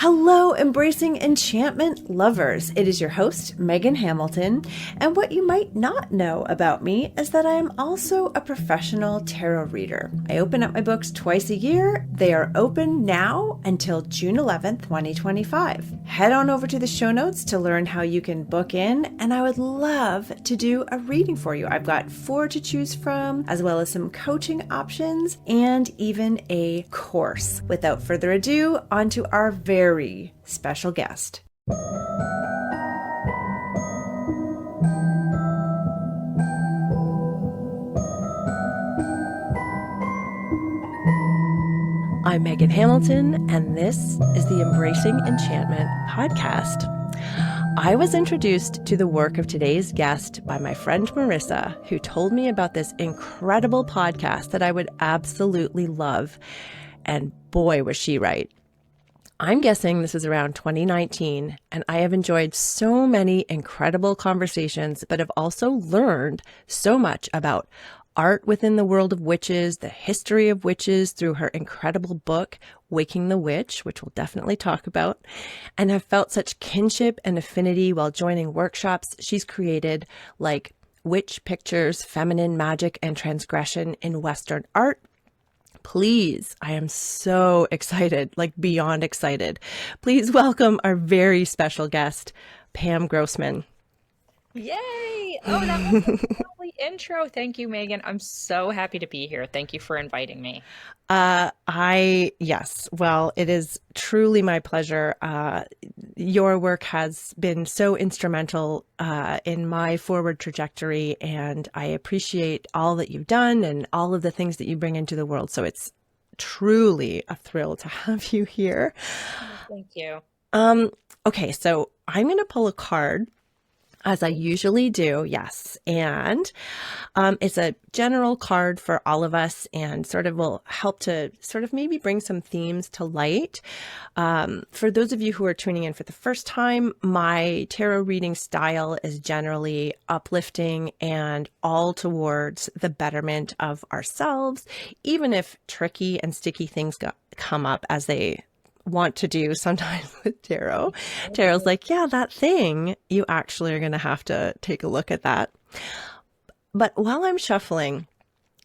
Hello, embracing enchantment lovers. It is your host, Megan Hamilton, and what you might not know about me is that I am also a professional tarot reader. I open up my books twice a year. They are open now until June 11th, 2025. Head on over to the show notes to learn how you can book in, and I would love to do a reading for you. I've got 4 to choose from, as well as some coaching options and even a course. Without further ado, on to our very special guest. I'm Megan Hamilton, and this is the Embracing Enchantment podcast. I was introduced to the work of today's guest by my friend Marissa, who told me about this incredible podcast that I would absolutely love. And boy, was she right. I'm guessing this is around 2019, and I have enjoyed so many incredible conversations, but have also learned so much about art within the world of witches, the history of witches through her incredible book, Waking the Witch, which we'll definitely talk about, and have felt such kinship and affinity while joining workshops she's created, like Witch Pictures, Feminine Magic and Transgression in Western Art. Please, I am so excited, like beyond excited. Please welcome our very special guest, Pam Grossman. Yay! Oh, that was a lovely intro. Thank you, Megan. I'm so happy to be here. Thank you for inviting me. Yes, well, it is truly my pleasure. Your work has been so instrumental in my forward trajectory, and I appreciate all that you've done and all of the things that you bring into the world. So it's truly a thrill to have you here. Thank you. Okay, so I'm going to pull a card, as I usually do, yes. And it's a general card for all of us and sort of will help to sort of maybe bring some themes to light. For those of you who are tuning in for the first time, my tarot reading style is generally uplifting and all towards the betterment of ourselves, even if tricky and sticky things come up, as they want to do sometimes with tarot. Tarot's like, yeah, that thing, you actually are going to have to take a look at that. But while I'm shuffling,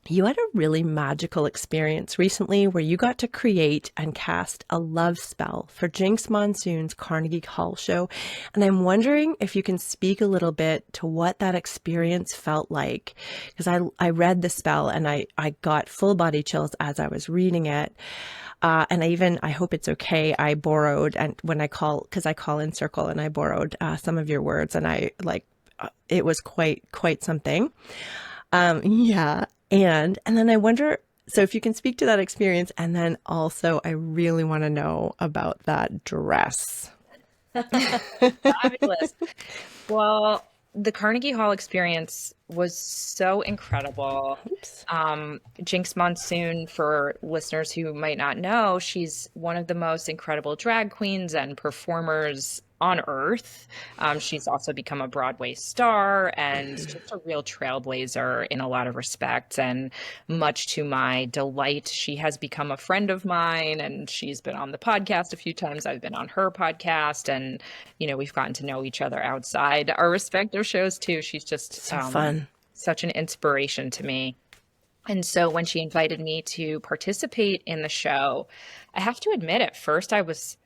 you had a really magical experience recently where you got to create and cast a love spell for Jinx Monsoon's Carnegie Hall show. And I'm wondering if you can speak a little bit to what that experience felt like. Because I read the spell and I got full body chills as I was reading it. And I hope it's okay, I borrowed, and because I call in circle, and I borrowed some of your words, and it was quite something. Yeah. And then I wonder, so if you can speak to that experience, and then also I really want to know about that dress. Fabulous. Well, the Carnegie Hall experience was so incredible. Jinx Monsoon, for listeners who might not know, she's one of the most incredible drag queens and performers on earth. She's also become a Broadway star and just a real trailblazer in a lot of respects. And much to my delight, she has become a friend of mine, and she's been on the podcast a few times. I've been on her podcast, and we've gotten to know each other outside our respective shows too. She's just so fun, such an inspiration to me. And so when she invited me to participate in the show, I have to admit, at first I was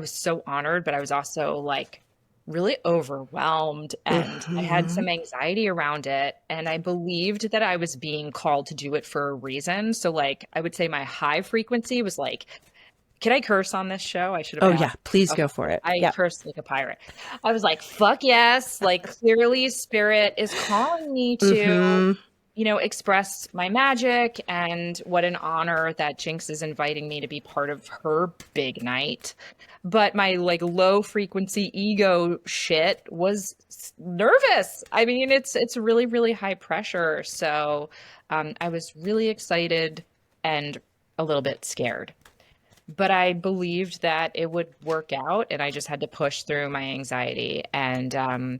so honored, but I was also like really overwhelmed, and I had some anxiety around it. And I believed that I was being called to do it for a reason. So like, I would say my high frequency was like, can I curse on this show? I should have. Oh yeah, please go for it. I cursed like a pirate. I was like, fuck yes. Like, clearly spirit is calling me to, express my magic, and what an honor that Jinx is inviting me to be part of her big night. But my like low frequency ego shit was nervous. I mean, it's really, really high pressure. So I was really excited and a little bit scared. But I believed that it would work out, and I just had to push through my anxiety. And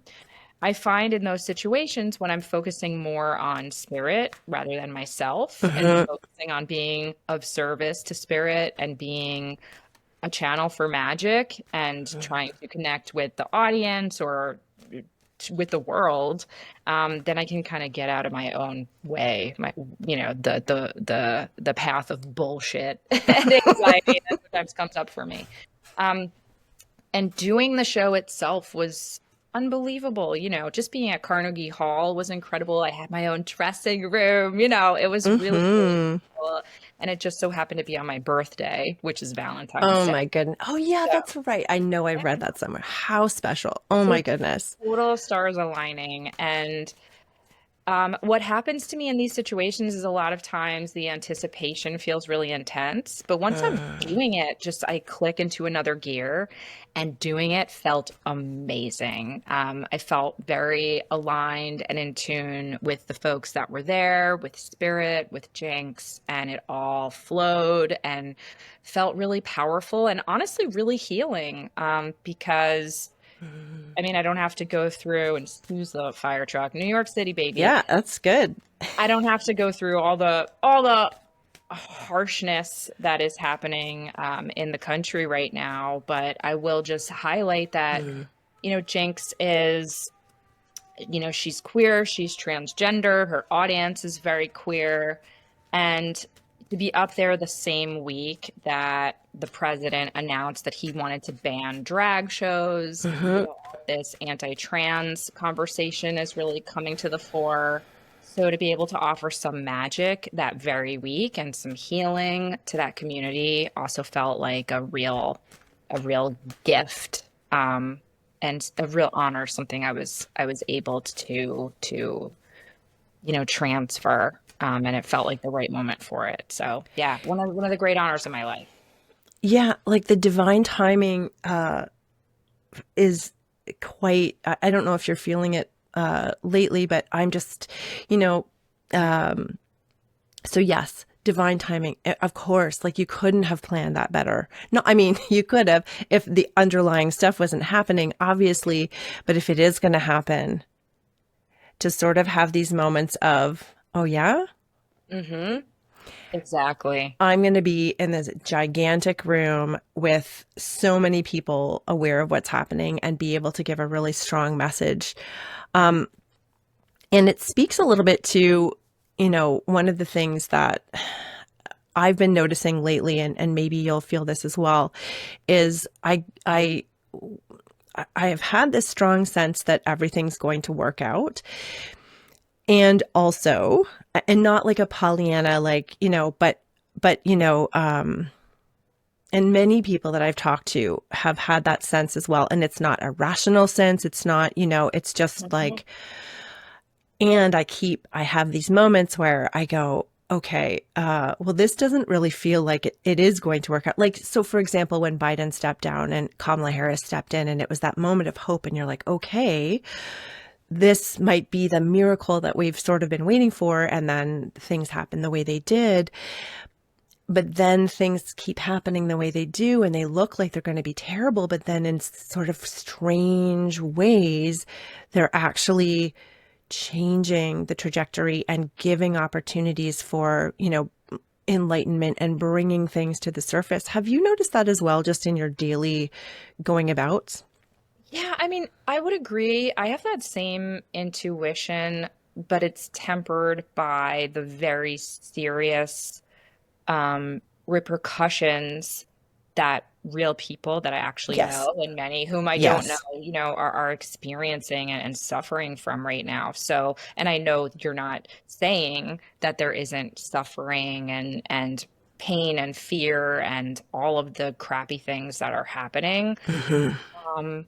I find in those situations, when I'm focusing more on spirit rather than myself, and focusing on being of service to spirit and being a channel for magic and trying to connect with the audience or with the world, then I can kind of get out of my own way, the path of bullshit and anxiety that sometimes comes up for me. Um, and doing the show itself was unbelievable. Just being at Carnegie Hall was incredible. I had my own dressing room. It was really, really Hmm. cool. And it just so happened to be on my birthday, which is Valentine's Oh Day. my goodness. Oh yeah, So, that's right. I know I read yeah. that somewhere. How special. Oh So my goodness. total stars aligning. And what happens to me in these situations is a lot of times the anticipation feels really intense, but once I'm Mm. doing it, just I click into another gear, and doing it felt amazing. I felt very aligned and in tune with the folks that were there, with Spirit, with Jinx, and it all flowed and felt really powerful and honestly really healing, because Mm. I mean, I don't have to go through and use the fire truck. New York City, baby. Yeah, that's good. I don't have to go through all the harshness that is happening in the country right now. But I will just highlight that, Mm. Jinx is, she's queer, she's transgender, her audience is very queer. And to be up there the same week that the president announced that he wanted to ban drag shows, Hmm. this anti-trans conversation is really coming to the fore. So to be able to offer some magic that very week and some healing to that community also felt like a real gift. And a real honor, something I was able to transfer. And it felt like the right moment for it. So yeah, one of the great honors of my life. Yeah, like the divine timing is quite, I don't know if you're feeling it lately, but I'm just, you know, um, so yes, divine timing. Of course, like you couldn't have planned that better. No, I mean, you could have if the underlying stuff wasn't happening, obviously, but if it is going to happen, to sort of have these moments of, oh yeah, Mm-hmm. Exactly. I'm going to be in this gigantic room with so many people aware of what's happening and be able to give a really strong message. Um, and it speaks a little bit to, one of the things that I've been noticing lately, and maybe you'll feel this as well, is I have had this strong sense that everything's going to work out. And also, and not like a Pollyanna, like, but, and many people that I've talked to have had that sense as well. And it's not a rational sense. It's not, it's just Mhm. like, and I have these moments where I go, okay, well, this doesn't really feel like it is going to work out. Like, so for example, when Biden stepped down and Kamala Harris stepped in, and it was that moment of hope, and you're like, okay, this might be the miracle that we've sort of been waiting for. And then things happen the way they did. But then things keep happening the way they do, and they look like they're going to be terrible. But then in sort of strange ways, they're actually changing the trajectory and giving opportunities for, enlightenment and bringing things to the surface. Have you noticed that as well, just in your daily going about? Yeah, I mean, I would agree. I have that same intuition, but it's tempered by the very serious repercussions that real people that I actually Yes. know and many whom I don't know, Yes. are experiencing and suffering from right now. So, and I know you're not saying that there isn't suffering and pain and fear and all of the crappy things that are happening. Hmm. Um,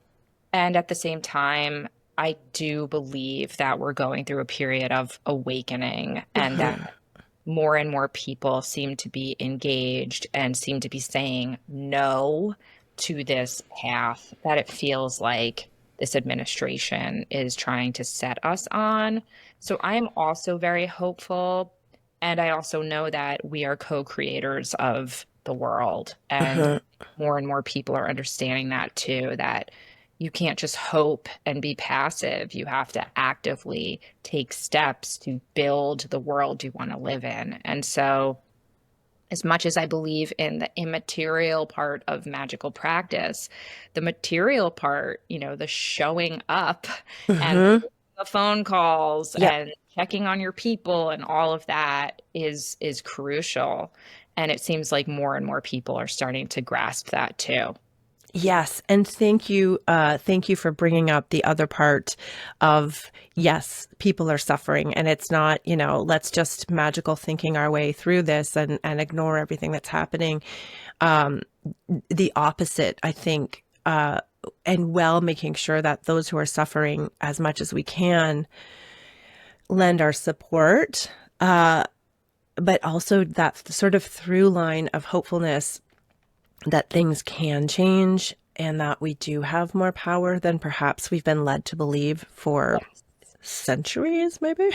and at the same time, I do believe that we're going through a period of awakening and that Hmm. more and more people seem to be engaged and seem to be saying no to this path that it feels like this administration is trying to set us on. So I am also very hopeful. And I also know that we are co creators of the world. And Hmm. more and more people are understanding that too, that you can't just hope and be passive. You have to actively take steps to build the world you want to live in. And so as much as I believe in the immaterial part of magical practice, the material part, the showing up and Mm-hmm. the phone calls Yep. and checking on your people and all of that is crucial. And it seems like more and more people are starting to grasp that too. Yes, and thank you for bringing up the other part of yes, people are suffering, and it's not, let's just magical thinking our way through this and ignore everything that's happening. Um, the opposite, I think, and making sure that those who are suffering as much as we can lend our support, but also that sort of through line of hopefulness that things can change and that we do have more power than perhaps we've been led to believe for Yes. centuries, maybe,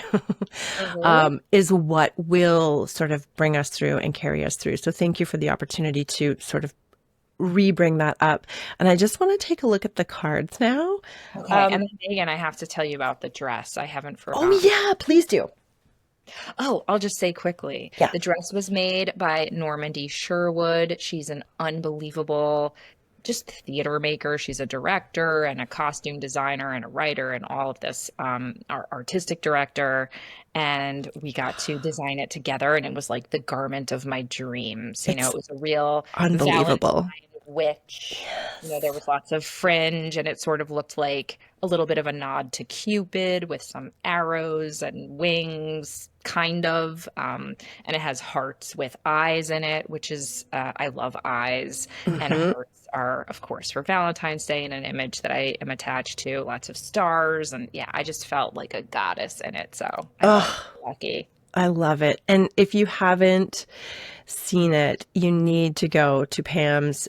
Mhm. is what will sort of bring us through and carry us through. So thank you for the opportunity to sort of re-bring that up. And I just want to take a look at the cards now. Okay. And then Megan, I have to tell you about the dress. I haven't Oh, forgotten. yeah, please do. Oh, I'll just say quickly, Yeah. the dress was made by Normandy Sherwood. She's an unbelievable just theater maker. She's a director and a costume designer and a writer and all of this, our artistic director. And we got to design it together, and it was like the garment of my dreams. It It's was a real Valentine unbelievable. witch. There was lots of fringe, and it sort of looked like a little bit of a nod to Cupid with some arrows and wings, kind of. And it has hearts with eyes in it, which is, I love eyes. And Hmm. hearts are, of course, for Valentine's Day, and an image that I am attached to, lots of stars. And yeah, I just felt like a goddess in it. So I felt Oh, lucky. I love it. And if you haven't seen it, you need to go to Pam's.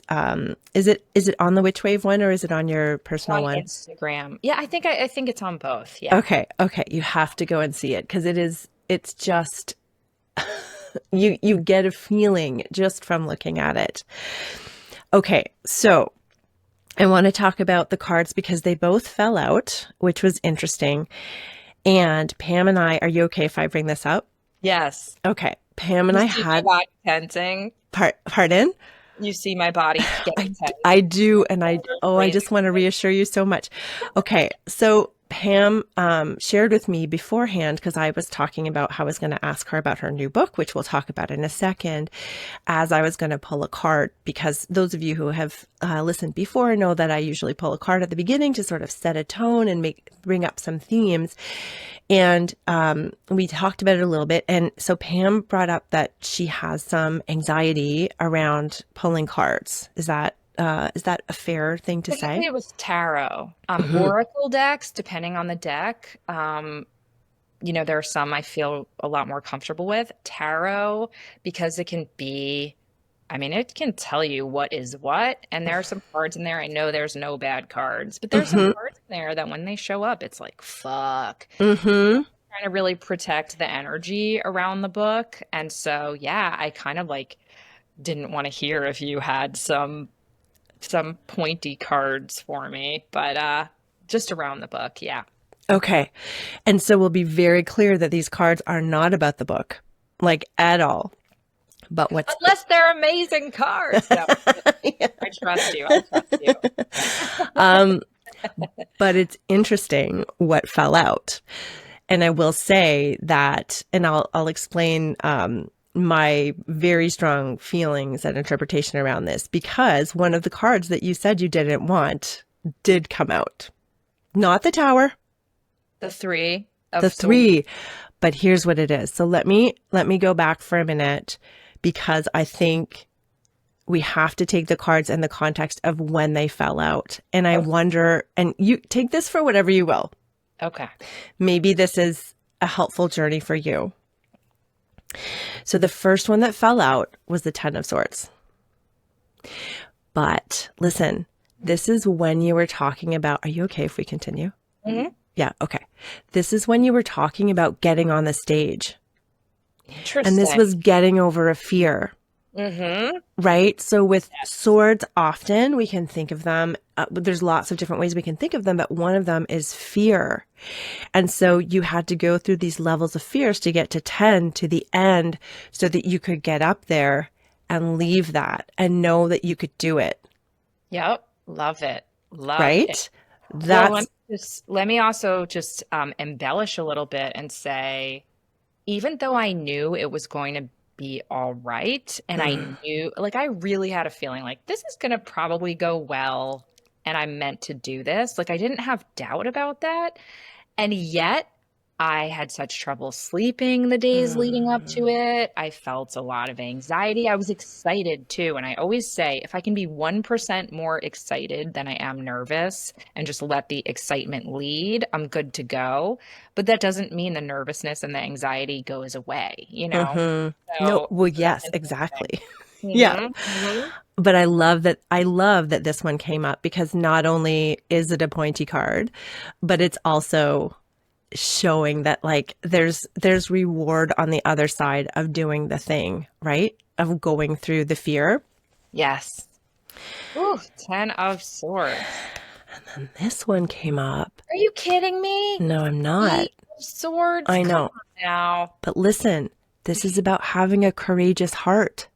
Is it on the Witch Wave one or is it on your personal On one? Instagram. Yeah, I think it's on both. Yeah. Okay, okay, you have to go and see it because it's just you get a feeling just from looking at it. Okay, so I want to talk about the cards because they both fell out, which was interesting. And Pam and I, are you okay if I bring this up? Yes. Okay, Pam and You I see my had body tensing. pardon? You see my body getting tense. I do, and I Raising. just want to reassure you so much. Okay, so Pam shared with me beforehand because I was talking about how I was going to ask her about her new book, which we'll talk about in a second, as I was going to pull a card. Because those of you who have listened before know that I usually pull a card at the beginning to sort of set a tone and bring up some themes. And we talked about it a little bit. And so Pam brought up that she has some anxiety around pulling cards. Is that a fair thing to Typically, say? it was tarot. Hmm. Oracle decks, depending on the deck. There are some I feel a lot more comfortable with. Tarot, because it can tell you what is what. And there are some cards in there. I know there's no bad cards, but there's some Hmm. cards in there that when they show up, it's like, fuck. Hmm. Trying to really protect the energy around the book. And so, yeah, I kind of like didn't want to hear if you had some pointy cards for me, but just around the book, yeah. Okay. And so we'll be very clear that these cards are not about the book, like at all. But what's Unless they're amazing cards. No, I trust you. I trust you. um, but it's interesting what fell out. And I will say that, and I'll explain my very strong feelings and interpretation around this because one of the cards that you said you didn't want did come out. Not the tower, The three the of swords. three, but here's what it is. So let me go back for a minute because I think we have to take the cards in the context of when they fell out. And I wonder, and you take this for whatever you will. Okay. Maybe this is a helpful journey for you. So the first one that fell out was the Ten of Swords. But listen, this is when you were talking about, are you okay if we continue? Mhm. Yeah, okay. This is when you were talking about getting on the stage. Interesting. And this was getting over a fear, Mm-hmm. right? So with Yes. swords, often we can think of them, there's lots of different ways we can think of them, but one of them is fear. And so you had to go through these levels of fears to get to 10 to the end so that you could get up there and leave that and know that you could do it, Yep. Love it. Love it. right? Well, That's let me also just embellish a little bit and say, even though I knew it was going to be all right, and I knew, like, I really had a feeling like this is going to probably go well, and I'm meant to do this. Like, I didn't have doubt about that. And yet, I had such trouble sleeping the days leading up to it. I felt a lot of anxiety. I was excited too. And I always say, if I can be 1% more excited than I am nervous and just let the excitement lead, I'm good to go. But that doesn't mean the nervousness and the anxiety goes away, you know? no, So, well, so that's yes, interesting. exactly. Yeah. Hmm. Hmm. But I love that this one came up because not only is it a pointy card, but it's also showing that like there's reward on the other side of doing the thing, right? Of going through the fear. Yes. Ooh, 10 of Swords. And this one came up. Are you kidding me? No, I'm not. 8 of Swords? I Come know. on now. But listen, this is about having a courageous heart.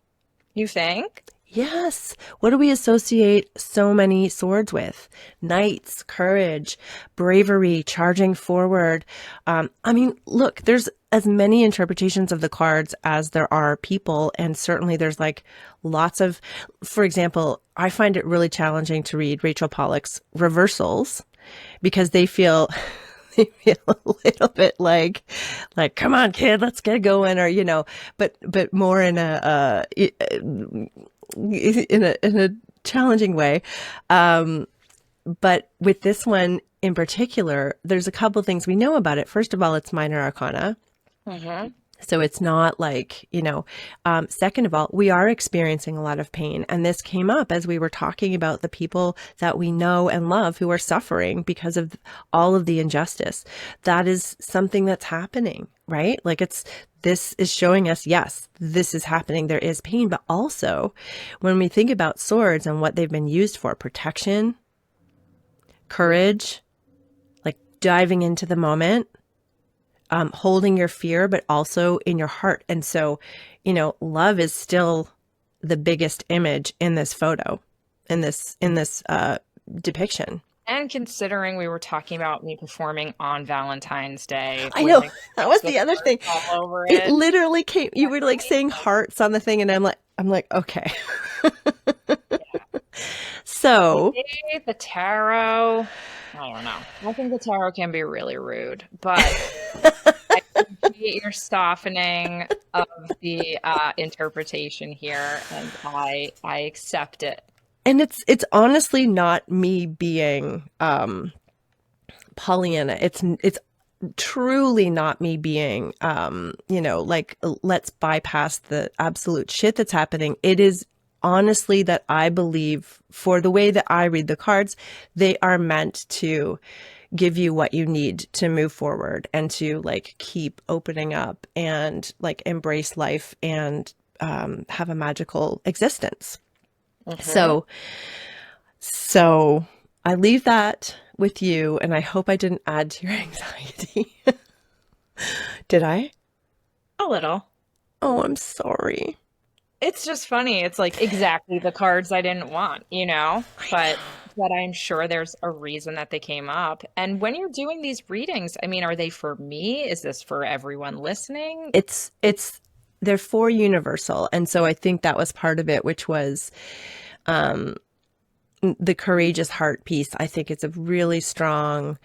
You think? Yes. What do we associate so many swords with? Knights, courage, bravery, charging forward. I mean, look, there's as many interpretations of the cards as there are people. And certainly there's like lots of, for example, I find it really challenging to read Rachel Pollack's reversals because they feel they feel a little bit like come on kid, let's get going, or but more in a challenging way. But with this one in particular, there's a couple things we know about it. First of all, it's minor arcana. Mm-hmm. So it's not like, second of all, we are experiencing a lot of pain. And this came up as we were talking about the people that we know and love who are suffering because of all of the injustice. That is something that's happening, right? Like this is showing us, yes, this is happening. There is pain, but also when we think about swords and what they've been used for, protection, courage, like diving into the moment, holding your fear, but also in your heart. And so, love is still the biggest image in this photo, in this depiction. And considering we were talking about me performing on Valentine's Day I with know my that was with the other thing. hearts all over It it. literally came. You were like saying hearts on the thing, and I'm like, okay. So, Maybe the tarot. I don't know. I think the tarot can be really rude, but I appreciate your softening of the interpretation here, and I accept it. and it's honestly not me being Pollyanna. It's truly not me being like let's bypass the absolute shit that's happening. It is honestly that I believe, for the way that I read the cards, they are meant to give you what you need to move forward and to like keep opening up and like embrace life and have a magical existence. Mhm. So I leave that with you, and I hope I didn't add to your anxiety. Did I? A little. Oh, I'm sorry. It's just funny. It's like exactly the cards I didn't want, but I'm sure there's a reason that they came up. And when you're doing these readings, I mean, are they for me? Is this for everyone listening? It's they're for universal, and so I think that was part of it, which was the courageous heart piece. I think it's a really strong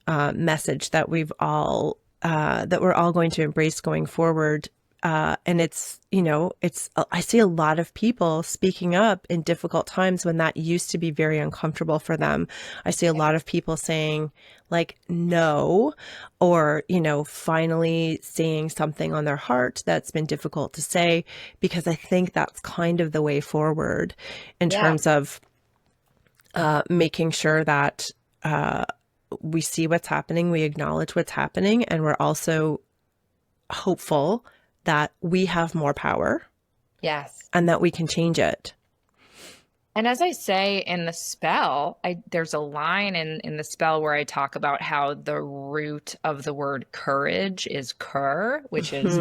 message that that we're all going to embrace going forward. And I see a lot of people speaking up in difficult times when that used to be very uncomfortable for them. I see a lot of people saying like, no, or, finally saying something on their heart that's been difficult to say, because I think that's kind of the way forward in Yeah. terms of making sure that we see what's happening, we acknowledge what's happening, and we're also hopeful that we have more power Yes. and that we can change it. And as I say in the spell, there's a line in the spell where I talk about how the root of the word courage is cur, which is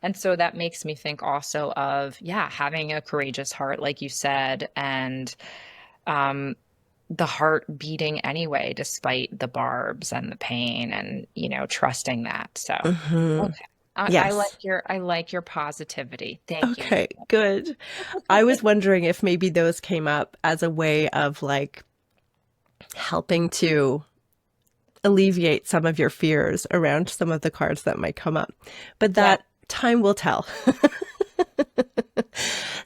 And so that makes me think also of, yeah, having a courageous heart, like you said, and um, the heart beating anyway, despite the barbs and the pain, and trusting that. So, Hmm. okay, I Yes. like your positivity. Thank you. Okay, good. I was wondering if maybe those came up as a way of like helping to alleviate some of your fears around some of the cards that might come up. But Yeah. that time will tell.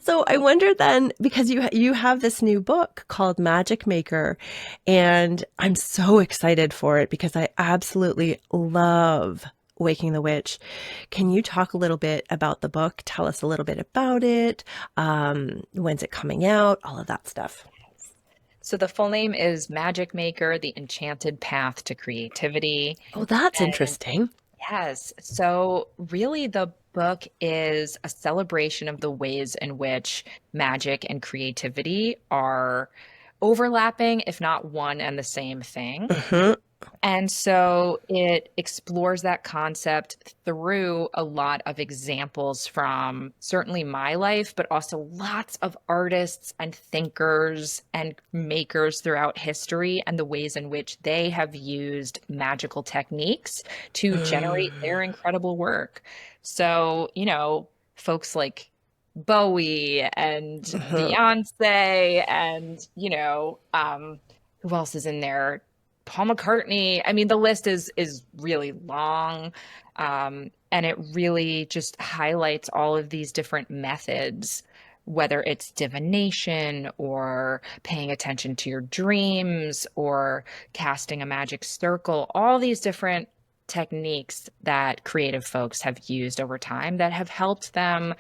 So I wonder then, because you have this new book called Magic Maker, and I'm so excited for it because I absolutely love Waking the Witch. Can you talk a little bit about the book? Tell us a little bit about it. When's it coming out? All of that stuff. So the full name is Magic Maker: The Enchanted Path to Creativity. Oh, that's And interesting. yes, so really the book is a celebration of the ways in which magic and creativity are overlapping, if not one and the same thing. Hmm. And so it explores that concept through a lot of examples from certainly my life, but also lots of artists and thinkers and makers throughout history, and the ways in which they have used magical techniques to generate their incredible work. So, folks like Bowie and Hmm. Beyonce and, who else is in there? Paul McCartney. I mean, the list is really long, and it really just highlights all of these different methods, whether it's divination or paying attention to your dreams or casting a magic circle, all these different techniques that creative folks have used over time that have helped them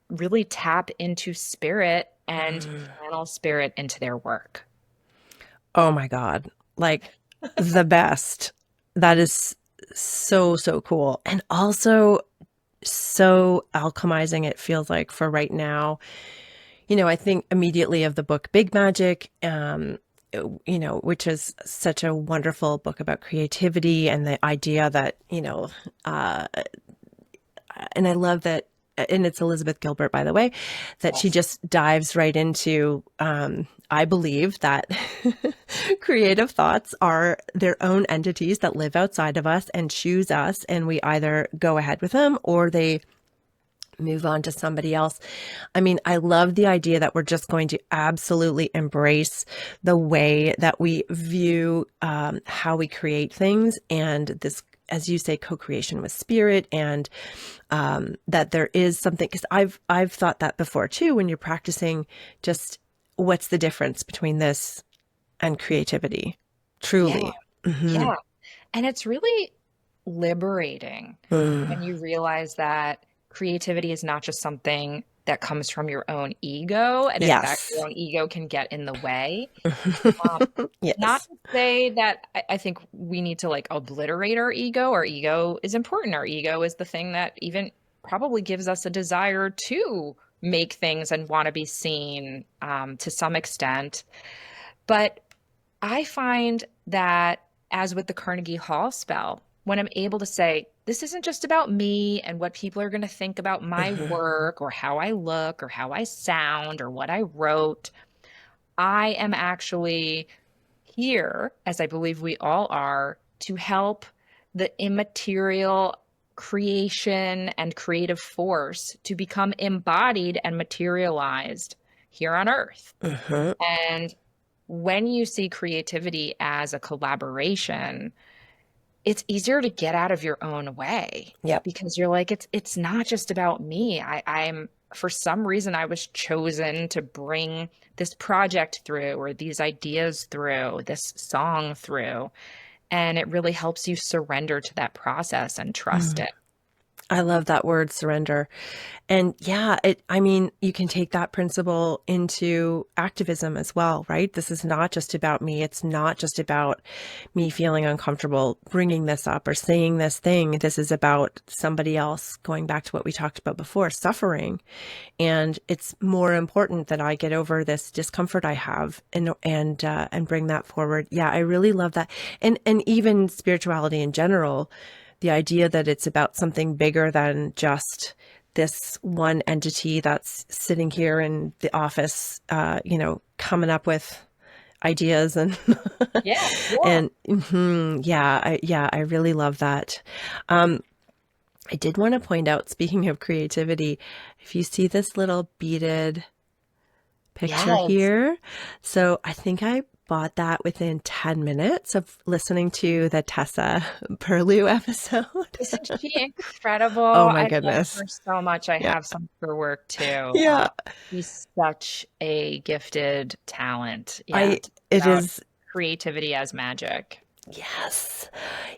really tap into spirit and channel spirit into their work. Oh my God. Like the best. That is so, so cool. And also so alchemizing, it feels like for right now. I think immediately of the book Big Magic, which is such a wonderful book about creativity and the idea that, uh, and I love that, and it's Elizabeth Gilbert, by the way, that she Yes. just dives right into, I believe that creative thoughts are their own entities that live outside of us and choose us, and we either go ahead with them or they move on to somebody else. I mean, I love the idea that we're just going to absolutely embrace the way that we view how we create things, and this, as you say, co-creation with spirit, and that there is something, because I've thought that before too, when you're practicing, just what's the difference between this and creativity, Yeah. truly. Hmm. Yeah. And it's really liberating when Mm. you realize that creativity is not just something that comes from your own ego. And in fact, your Yes. own ego can get in the way. Um, Not Yes. to say that I think we need to like obliterate our ego. Our ego is important. Our ego is the thing that even probably gives us a desire to make things and want to be seen, to some extent. But I find that, as with the Carnegie Hall spell, when I'm able to say, this isn't just about me and what people are going to think about my Mhm. work or how I look or how I sound or what I wrote, I am actually here, as I believe we all are, to help the immaterial creation and creative force to become embodied and materialized here on earth. Mhm. And when you see creativity as a collaboration, it's easier to get out of your own way Yep. because you're like, it's not just about me. I'm for some reason I was chosen to bring this project through or these ideas through, this song through. And it really helps you surrender to that process and trust Mm. it. I love that word, surrender. And yeah, I mean, you can take that principle into activism as well, right? This is not just about me. It's not just about me feeling uncomfortable bringing this up or saying this thing. This is about somebody else, going back to what we talked about before, suffering. And it's more important that I get over this discomfort I have, and bring that forward. Yeah, I really love that. And even spirituality in general, the idea that it's about something bigger than just this one entity that's sitting here in the office, coming up with ideas and Yeah, yeah. and I really love that. I did want to point out, speaking of creativity, if you see this little beaded picture Yes. here. So I think I bought that within 10 minutes of listening to the Tessa Perlew episode. Isn't she incredible? Oh my I love goodness. her so much. I Yeah. have some of her work too. Yeah. She's such a gifted talent. Yeah, I, talk it about is, creativity as magic. yes.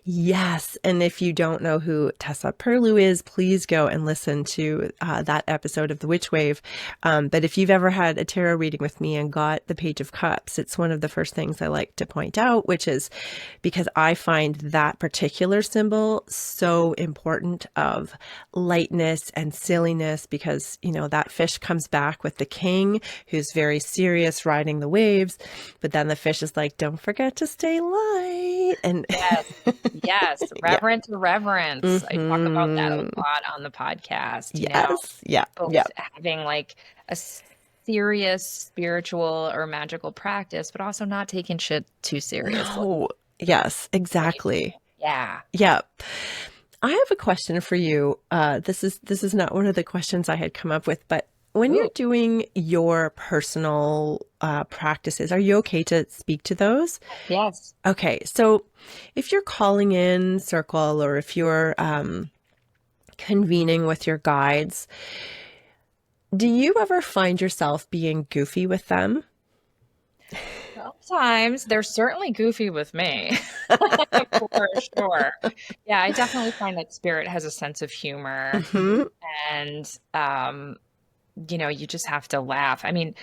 Yes. And if you don't know who Tessa Perlew is, please go and listen to that episode of The Witch Wave. But if you've ever had a tarot reading with me and got the Page of Cups, it's one of the first things I like to point out, which is because I find that particular symbol so important of lightness and silliness, because, that fish comes back with the king who's very serious riding the waves. But then the fish is like, don't forget to stay light. And Yes. Yes. yeah. Reverent to reverence. I talk about that a lot on the podcast, Yes. Yeah. Yeah. both having like a serious spiritual or magical practice, but also not taking shit too seriously. No. Yes, Right? exactly. Yeah. Yeah. I have a question for you. This is not one of the questions I had come up with, but when you're Ooh. doing your personal practices, are you okay to speak to those? Yes. Okay, so if you're calling in circle, or if you're convening with your guides, do you ever find yourself being goofy with them? Sometimes they're certainly goofy with me, for sure. Yeah, I definitely find that spirit has a sense of humor, Hmm. and you just have to laugh. I mean,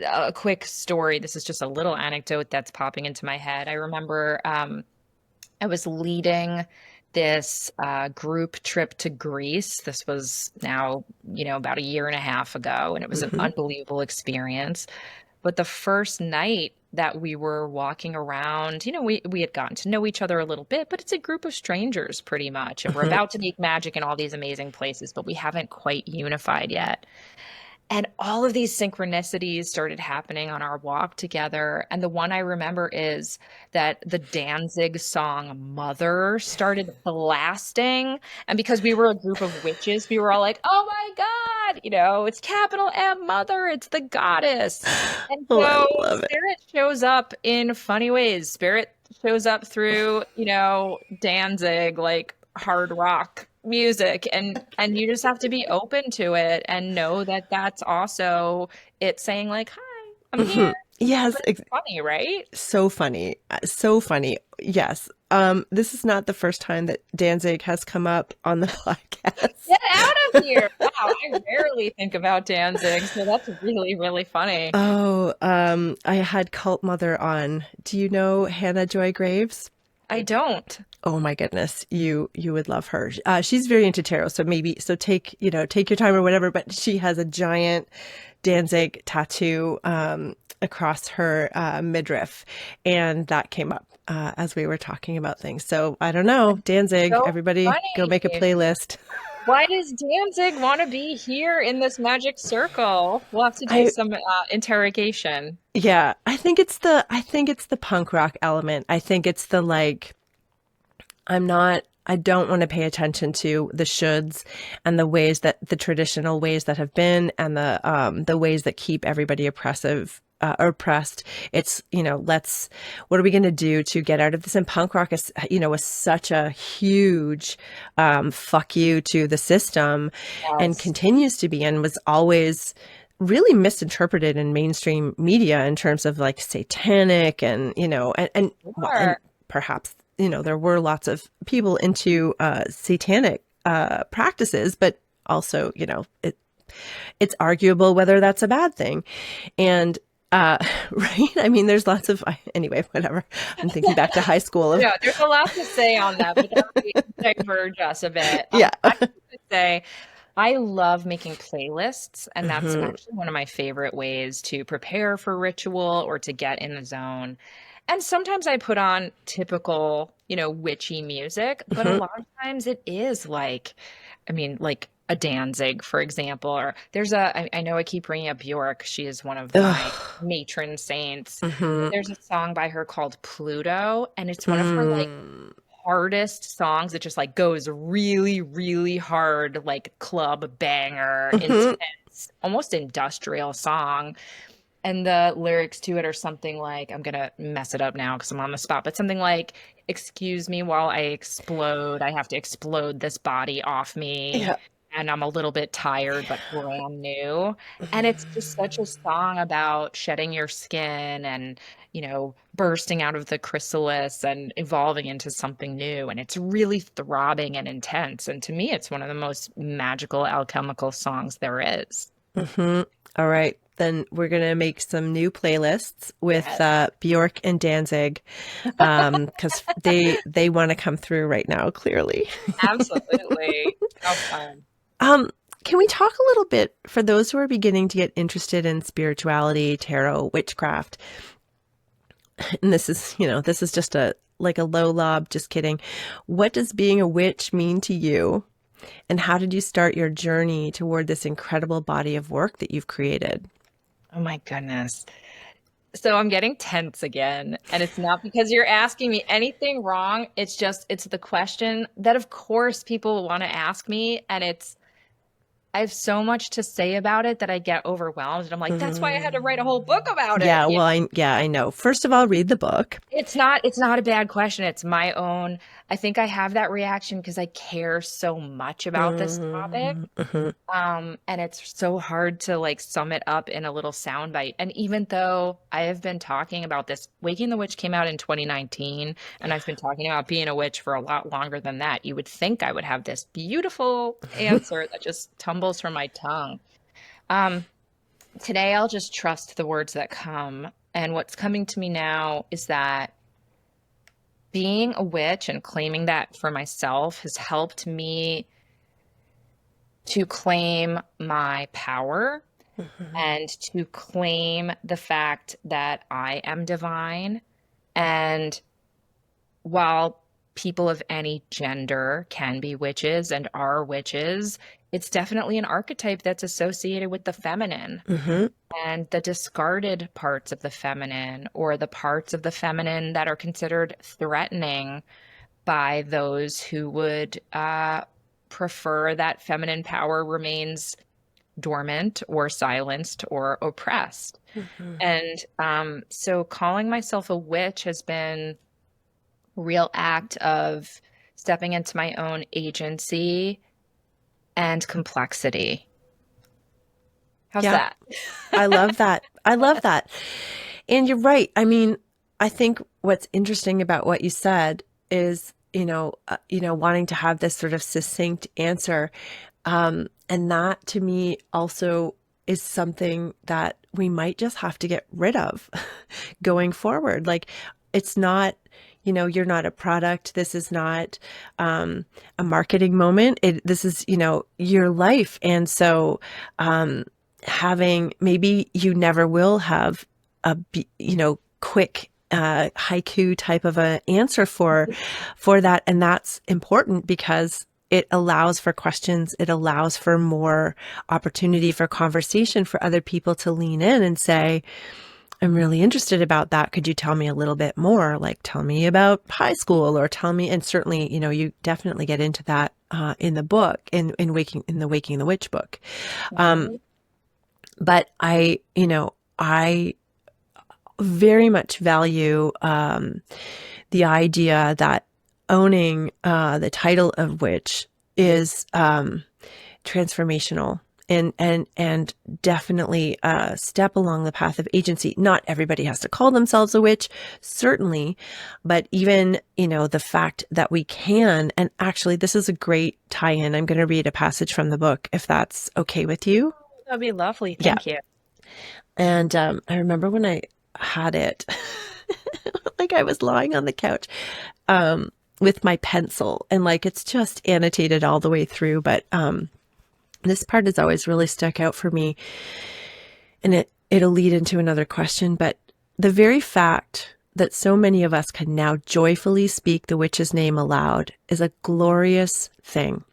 a quick story. This is just a little anecdote that's popping into my head. I remember I was leading this group trip to Greece. This was now, about a year and a half ago, and it was an Hmm. unbelievable experience. But the first night that we were walking around, we had gotten to know each other a little bit, but it's a group of strangers pretty much. And we're Hmm. about to make magic in all these amazing places, but we haven't quite unified yet. And all of these synchronicities started happening on our walk together. And the one I remember is that the Danzig song Mother started blasting. And because we were a group of witches, we were all like, oh my God, it's capital M Mother, it's the goddess. And Oh, I so love it. Spirit shows up in funny ways. Spirit shows up through, Danzig, like hard rock music, and you just have to be open to it and know that that's also it saying like, hi, I'm here. Mhm. Yes, But it's funny, right? so funny. So funny. Yes. This is not the first time that Danzig has come up on the podcast. Get out of here. Wow, I rarely think about Danzig, so that's really, really funny. Oh, I had Cult Mother on. Do you know Hannah Joy Graves? I don't. Oh my goodness, you would love her. She's very into tarot, so take your time or whatever. But she has a giant Danzig tattoo across her midriff, and that came up as we were talking about things. So I don't know, Danzig. So Everybody, go make a funny. playlist. Why does Danzig want to be here in this magic circle? We'll have to do I some interrogation. Yeah, I think it's the punk rock element. I think it's the like. I don't want to pay attention to the shoulds and the traditional ways that have been, and the ways that keep everybody oppressed. It's, what are we going to do to get out of this? And punk rock is, was such a huge, fuck you to the system, and Yes. continues to be, and was always really misinterpreted in mainstream media in terms of like satanic, and, and Sure. perhaps, there were lots of people into satanic practices, but also, it's arguable whether that's a bad thing. And right? I mean, there's lots of, anyway, whatever. I'm thinking back to high school of, Yeah, there's a lot to say on that, but that would diverge us a bit. yeah. I would say I love making playlists, and that's Hmm. actually one of my favorite ways to prepare for ritual or to get in the zone. And sometimes I put on typical witchy music, but a lot of times it is like, I mean, like a Danzig, for example, or I know I keep bringing up Bjork. She is one of my Ugh. matron saints, but Mm-hmm. there's a song by her called Pluto, and it's one of her like Mm. hardest songs. It just like goes really, really hard, like club banger, Mm-hmm. intense, almost industrial song. And the lyrics to it are something like, I'm gonna mess it up now because I'm on the spot, but something like, excuse me while I explode. I have to explode this body off me. Yeah. And I'm a little bit tired, but brand new. And it's just such a song about shedding your skin and, bursting out of the chrysalis and evolving into something new. And it's really throbbing and intense. And to me, it's one of the most magical alchemical songs there is. Mm-hmm. All right. Then we're going to make some new playlists with Yes. Bjork and Danzig because they want to come through right now, clearly. Absolutely. How fun. Um, can we talk a little bit for those who are beginning to get interested in spirituality, tarot, witchcraft? And this is just a low lob, just kidding. What does being a witch mean to you? And how did you start your journey toward this incredible body of work that you've created? Oh my goodness. So I'm getting tense again. And it's not because you're asking me anything wrong. It's the question that, of course, people want to ask me. And I have so much to say about it that I get overwhelmed. And I'm like, that's why I had to write a whole book about it. Yeah, well, I know. First of all, read the book. It's not a bad question. It's my own. I think I have that reaction because I care so much about this topic. Mm-hmm. And it's so hard to like sum it up in a little soundbite. And even though I have been talking about this, Waking the Witch came out in 2019, and I've been talking about being a witch for a lot longer than that. You would think I would have this beautiful answer that just tumbles from my tongue. Today I'll just trust the words that come. And what's coming to me now is that being a witch and claiming that for myself has helped me to claim my power and to claim the fact that I am divine. And while people of any gender can be witches and are witches, it's definitely an archetype that's associated with the feminine. Mm-hmm. And the discarded parts of the feminine, or the parts of the feminine that are considered threatening by those who would prefer that feminine power remains dormant or silenced or oppressed. Mm-hmm. And so calling myself a witch has been a real act of stepping into my own agency and complexity. How's that? I love that. I love that. And you're right. I mean, I think what's interesting about what you said is, wanting to have this sort of succinct answer. And that to me also is something that we might just have to get rid of going forward. Like, it's not, you're not a product. This is not a marketing moment. This is, your life. And so, having, maybe you never will have a quick haiku type of a answer for that, and that's important because it allows for questions. It allows for more opportunity for conversation, for other people to lean in and say, I'm really interested about that. Could you tell me a little bit more? Like, tell me about high school, or tell me, and certainly, you definitely get into that in the book, in the Waking the Witch book. But I very much value the idea that owning the title of witch is transformational and definitely a step along the path of agency. Not everybody has to call themselves a witch, certainly, but even, the fact that we can, and actually this is a great tie-in. I'm going to read a passage from the book, if that's okay with you. That'd be lovely. Thank you. And I remember when I had it, like I was lying on the couch with my pencil, and like it's just annotated all the way through. But this part has always really stuck out for me, and it'll lead into another question. But the very fact that so many of us can now joyfully speak the witch's name aloud is a glorious thing.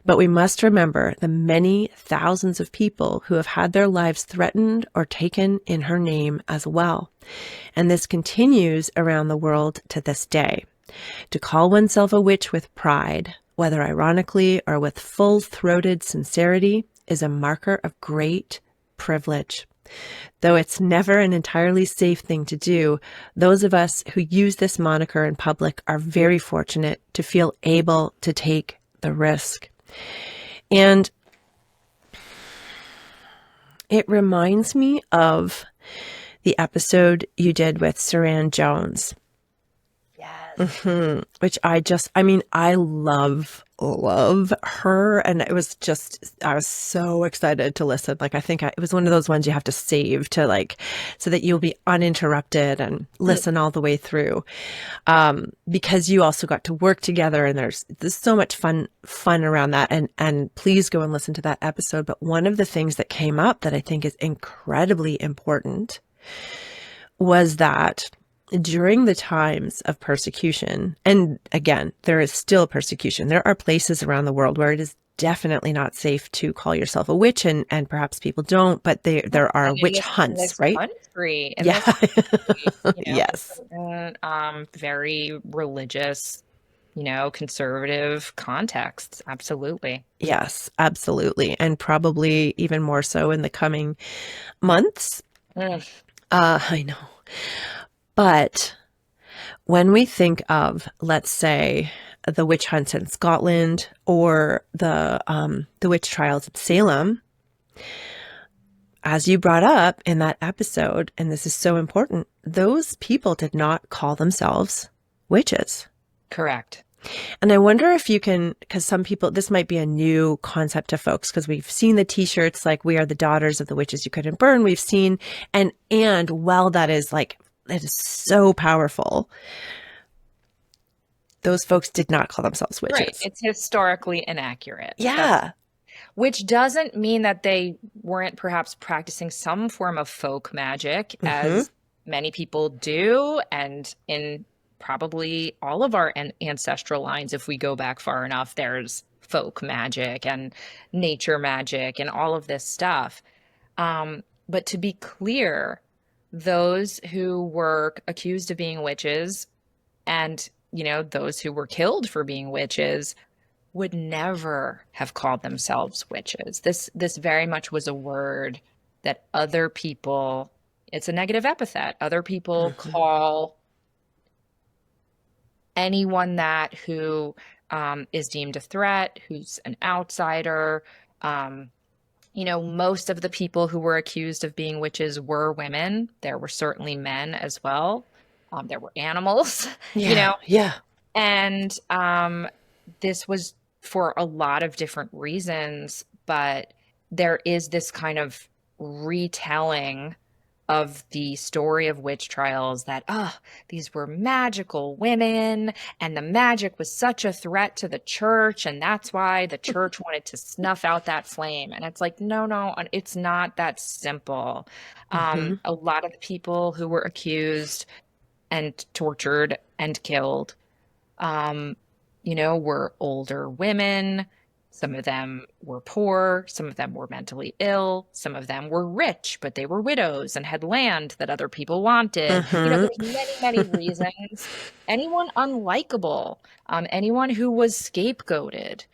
But we must remember the many thousands of people who have had their lives threatened or taken in her name as well. And this continues around the world to this day. To call oneself a witch with pride, whether ironically or with full-throated sincerity, is a marker of great privilege. Though it's never an entirely safe thing to do, those of us who use this moniker in public are very fortunate to feel able to take the risk. And it reminds me of the episode you did with Saran Jones. Yes. Which I love her. And I was so excited to listen. Like, it was one of those ones you have to save to so that you'll be uninterrupted and listen all the way through. Because you also got to work together, and there's so much fun around that. And please go and listen to that episode. But one of the things that came up that I think is incredibly important was that during the times of persecution, and again, there is still persecution. There are places around the world where it is definitely not safe to call yourself a witch, and perhaps people don't, but there are witch hunts, right? Country, yeah. Yes. Very religious, conservative contexts. Absolutely. Yes, absolutely. And probably even more so in the coming months. I know. But when we think of, let's say, the witch hunts in Scotland or the witch trials at Salem, as you brought up in that episode, and this is so important, those people did not call themselves witches. Correct. And I wonder if you can, because some people, this might be a new concept to folks, because we've seen the t-shirts like "We are the daughters of the witches you couldn't burn." We've seen, and while that is it is so powerful, those folks did not call themselves witches. Right. It's historically inaccurate. Yeah. Which doesn't mean that they weren't perhaps practicing some form of folk magic, as many people do, and in probably all of our ancestral lines, if we go back far enough, there's folk magic and nature magic and all of this stuff. But to be clear, those who were accused of being witches and, those who were killed for being witches would never have called themselves witches. This very much was a word that other people, it's a negative epithet. Other people call anyone who is deemed a threat, who's an outsider. Most of the people who were accused of being witches were women. There were certainly men as well. There were animals, Yeah. And this was for a lot of different reasons, but there is this kind of retelling of the story of witch trials that, these were magical women, and the magic was such a threat to the church, and that's why the church wanted to snuff out that flame. And it's like, no, it's not that simple. A lot of the people who were accused and tortured and killed, were older women. Some of them were poor. Some of them were mentally ill. Some of them were rich, but they were widows and had land that other people wanted. There's many, many reasons. Anyone unlikable, anyone who was scapegoated.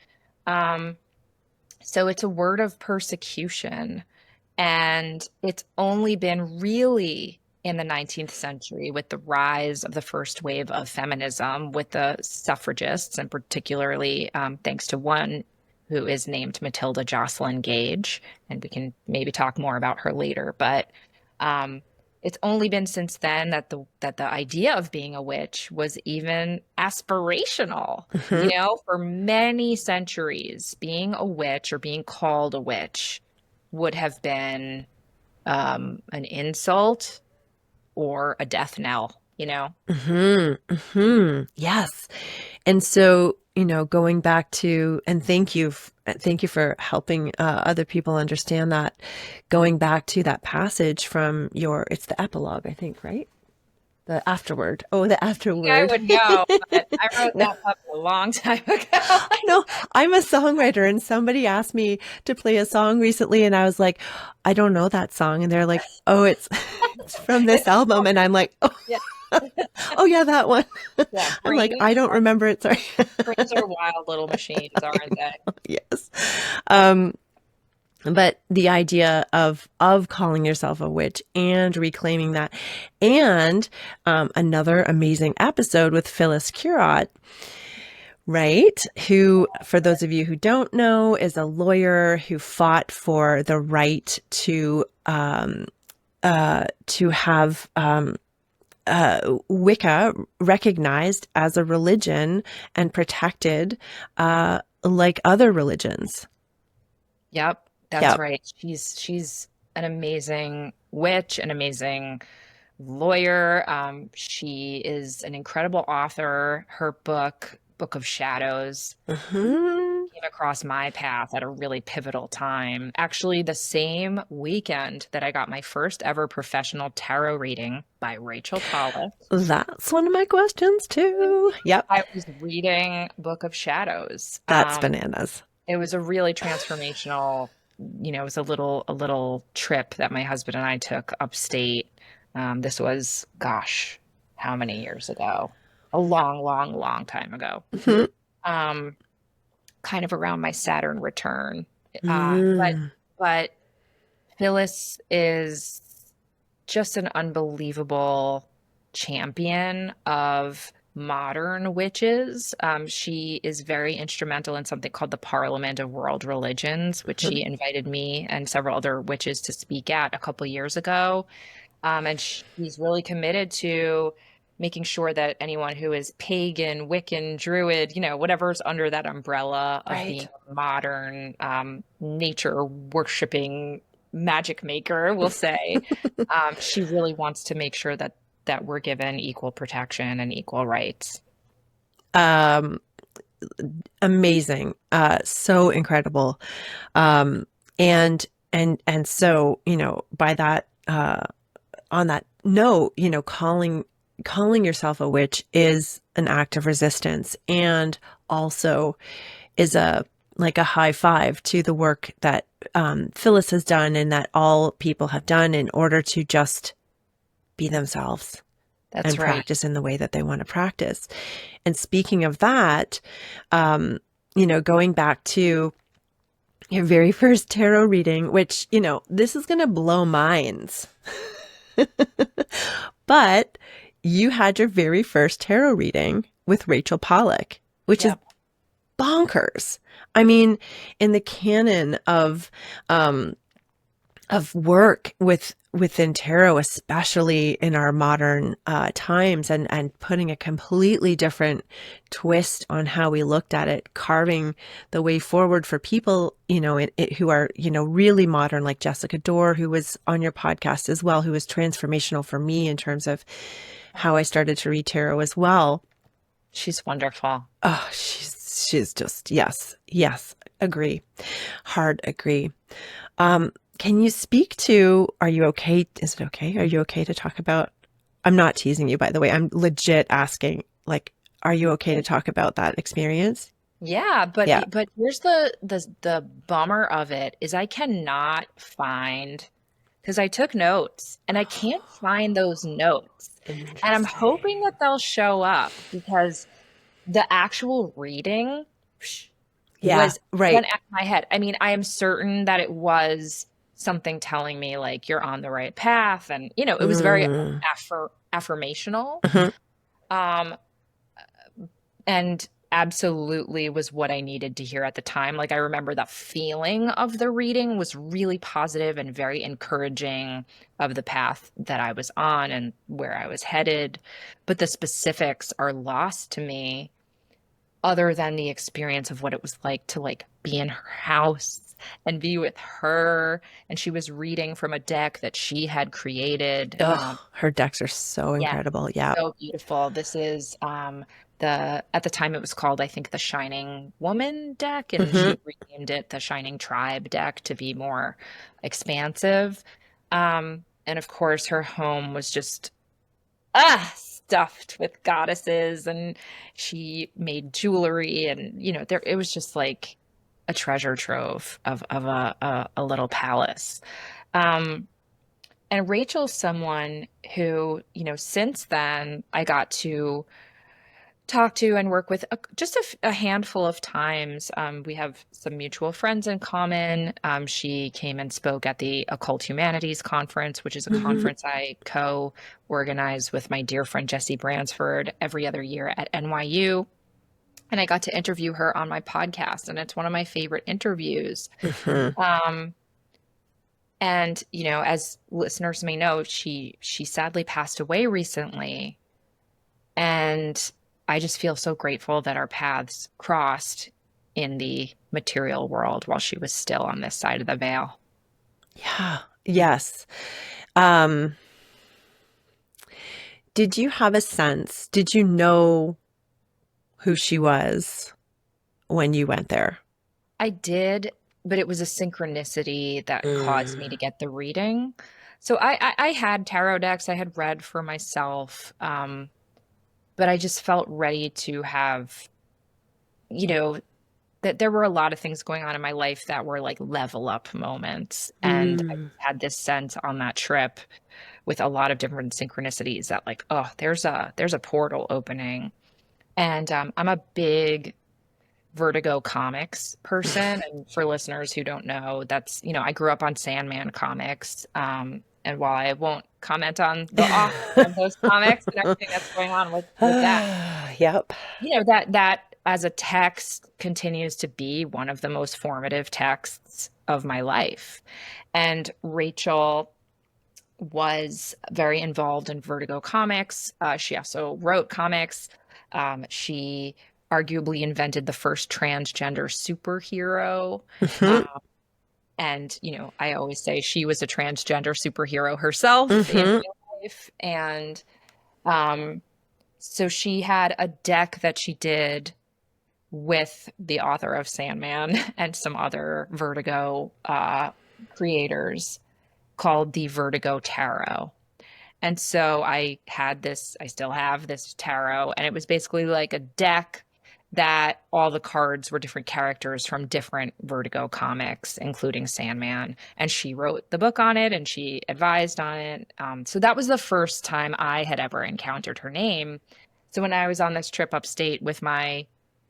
So it's a word of persecution. And it's only been really in the 19th century with the rise of the first wave of feminism, with the suffragists, and particularly thanks to one who is named Matilda Jocelyn Gage, and we can maybe talk more about her later. But it's only been since then that the idea of being a witch was even aspirational. For many centuries, being a witch or being called a witch would have been an insult or a death knell. Yes. And so, going back to, and thank you for helping other people understand that, going back to that passage from it's the epilogue, I think, right? The afterword. Oh, the I afterword. would know, but I wrote No, that up a long time ago. I know. I'm a songwriter, and somebody asked me to play a song recently, and I was like, I don't know that song. And they're like, oh, it's it's from this It's album. And I'm like, oh, yeah, oh yeah, that one. yeah. I'm like, I don't remember it. Sorry. Brains are wild little machines, aren't they? Yes. Um, but the idea of calling yourself a witch and reclaiming that, and another amazing episode with Phyllis Curott, right? Who, for those of you who don't know, is a lawyer who fought for the right to have Wicca recognized as a religion and protected like other religions. Yep, that's Yep. right. She's an amazing witch, an amazing lawyer. She is an incredible author. Her Book of Shadows, Hmm. came across my path at a really pivotal time. Actually, the same weekend that I got my first ever professional tarot reading by Rachel Pollack. That's one of my questions too. Yep. I was reading Book of Shadows. That's bananas. It was a really transformational, it was a little trip that my husband and I took upstate. This was, gosh, how many years ago? A long, long, long time ago. Mhm. Um, kind of around my Saturn return. But Mm. but Phyllis is just an unbelievable champion of modern witches. She is very instrumental in something called the Parliament of World Religions, which she invited me and several other witches to speak at a couple years ago. And she's really committed to making sure that anyone who is pagan, Wiccan, Druid, whatever's under that umbrella of being Right. a modern, nature worshiping magic maker, we'll say, she really wants to make sure that we're given equal protection and equal rights. Um, Amazing. So incredible. Um, and so, by that, on that note, calling yourself a witch is an act of resistance, and also is like a high five to the work that Phyllis has done and that all people have done in order to just be themselves That's and right. practice in the way that they want to practice. And speaking of that, going back to your very first tarot reading, which, this is going to blow minds. But you had your very first tarot reading with Rachel Pollack, which is Yep. bonkers. I mean, in the canon of work within tarot, especially in our modern times, and putting a completely different twist on how we looked at it, carving the way forward for people, who are, really modern, like Jessica Dorr, who was on your podcast as well, who was transformational for me in terms of how I started to read tarot as well. She's wonderful. Oh, she's just, yes, agree. Hard agree. Can you speak to, are you okay? Is it okay? Are you okay to talk about, I'm not teasing you, by the way. I'm legit asking, like, are you okay to talk about that experience? Yeah, but Yeah. but here's the bummer of it is I cannot find, because I took notes and I can't find those notes. And I'm hoping Interesting. that they'll show up because the actual reading Yeah, went right. at my head. I mean, I am certain that it was something telling me like you're on the right path, and it was very Mm. affirmational. Mhm. Um, and absolutely was what I needed to hear at the time. Like I remember the feeling of the reading was really positive and very encouraging of the path that I was on and where I was headed. But the specifics are lost to me other than the experience of what it was like to like be in her house and be with her. And she was reading from a deck that she had created. Oh, her decks are so Yeah, incredible. Yeah. so beautiful. This is at the time it was called, I think, the Shining Woman deck, and Hmm. she renamed it the Shining Tribe deck to be more expansive. And of course, her home was just stuffed with goddesses, and she made jewelry, and there it was just like a treasure trove of a little palace. Um, and Rachel's someone who, since then I got to talk to and work with just a handful of times. We have some mutual friends in common. She came and spoke at the Occult Humanities Conference, which is a Mhm. conference I co-organize with my dear friend Jessie Bransford every other year at NYU. And I got to interview her on my podcast, and it's one of my favorite interviews. Mhm. Um, and as listeners may know, she sadly passed away recently. And I just feel so grateful that our paths crossed in the material world while she was still on this side of the veil. Yeah. Yes. Um, did you have a sense? Did you know who she was when you went there? I did, but it was a synchronicity that caused me to Mm. get the reading. So I had tarot decks I had read for myself, but I just felt ready to have, you know, that there were a lot of things going on in my life that were like level up moments. And I Mm. had this sense on that trip with a lot of different synchronicities that like, oh, there's a portal opening. And I'm a big Vertigo comics person. And for listeners who don't know, that's, I grew up on Sandman comics. And while I won't comment on the author of those comics and everything that's going on with that, Yep. that as a text continues to be one of the most formative texts of my life. And Rachel was very involved in Vertigo comics. She also wrote comics. She arguably invented the first transgender superhero. Hmm. Um, and, I always say she was a transgender superhero herself in Hmm. real life. And um, so she had a deck that she did with the author of Sandman and some other Vertigo creators called the Vertigo Tarot. And so I still have this tarot, and it was basically like a deck that all the cards were different characters from different Vertigo comics, including Sandman. And she wrote the book on it and she advised on it. So that was the first time I had ever encountered her name. So when I was on this trip upstate with my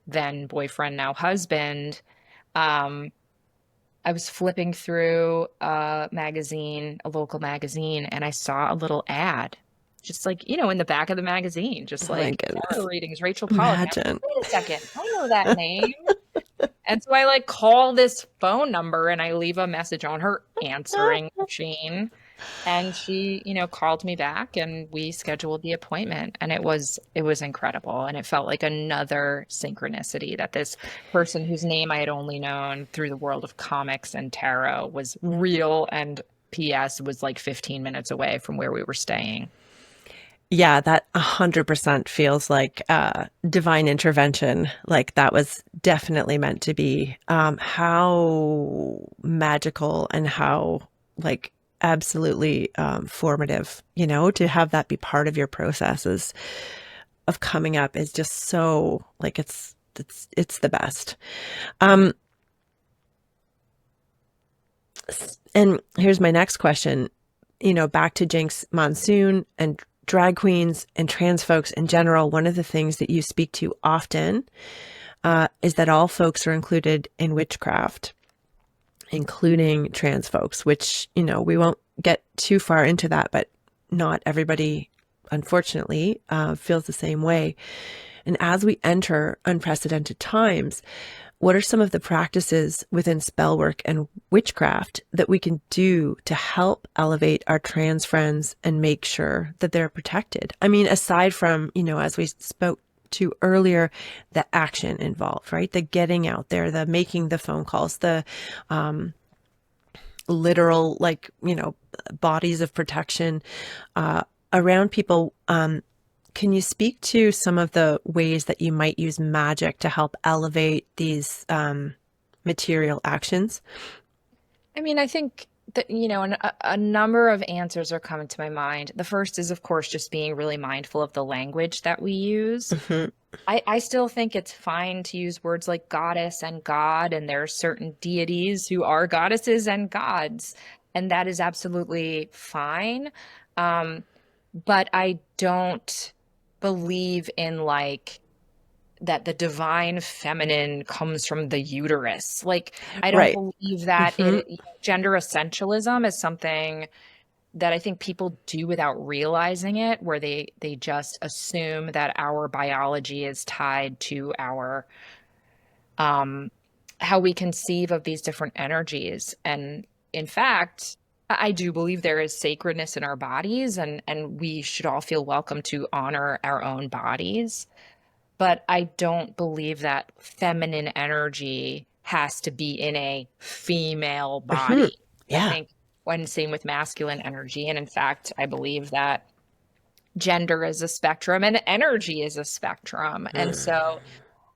then boyfriend, now husband, um, I was flipping through a local magazine, and I saw a little ad, just like, in the back of the magazine, just Oh my like tarot goodness. readings, Rachel Pollack. And I was Imagine. like, wait a second, I know that name. And so I like call this phone number and I leave a message on her answering machine. And she, called me back and we scheduled the appointment, and it was incredible, and it felt like another synchronicity that this person whose name I had only known through the world of comics and tarot was real, and PS was like 15 minutes away from where we were staying. Yeah, that 100% feels like divine intervention. Like that was definitely meant to be. How magical and how like absolutely formative, to have that be part of your processes of coming up is just so like it's the best. Um, and here's my next question. Back to Jinx Monsoon and drag queens and trans folks in general, one of the things that you speak to often is that all folks are included in witchcraft, including trans folks, which, we won't get too far into that, but not everybody, unfortunately, feels the same way. And as we enter unprecedented times, what are some of the practices within spellwork and witchcraft that we can do to help elevate our trans friends and make sure that they're protected? I mean, aside from, as we spoke to earlier, the action involved, right? The getting out there, the making the phone calls, the literal, like, bodies of protection around people. Can you speak to some of the ways that you might use magic to help elevate these material actions? I mean, I think A number of answers are coming to my mind. The first is, of course, just being really mindful of the language that we use. Hmm. I still think it's fine to use words like goddess and god, and there are certain deities who are goddesses and gods, and that is absolutely fine. Um, but I don't believe in like that the divine feminine comes from the uterus. Like, I don't Right. believe that Hmm. gender essentialism is something that I think people do without realizing it, where they just assume that our biology is tied to our um how we conceive of these different energies. And in fact, I do believe there is sacredness in our bodies, and we should all feel welcome to honor our own bodies. But I don't believe that feminine energy has to be in a female Hmm. body. I Yeah. think when same with masculine energy. And in fact, I believe that gender is a spectrum and energy is a spectrum. And Mm. so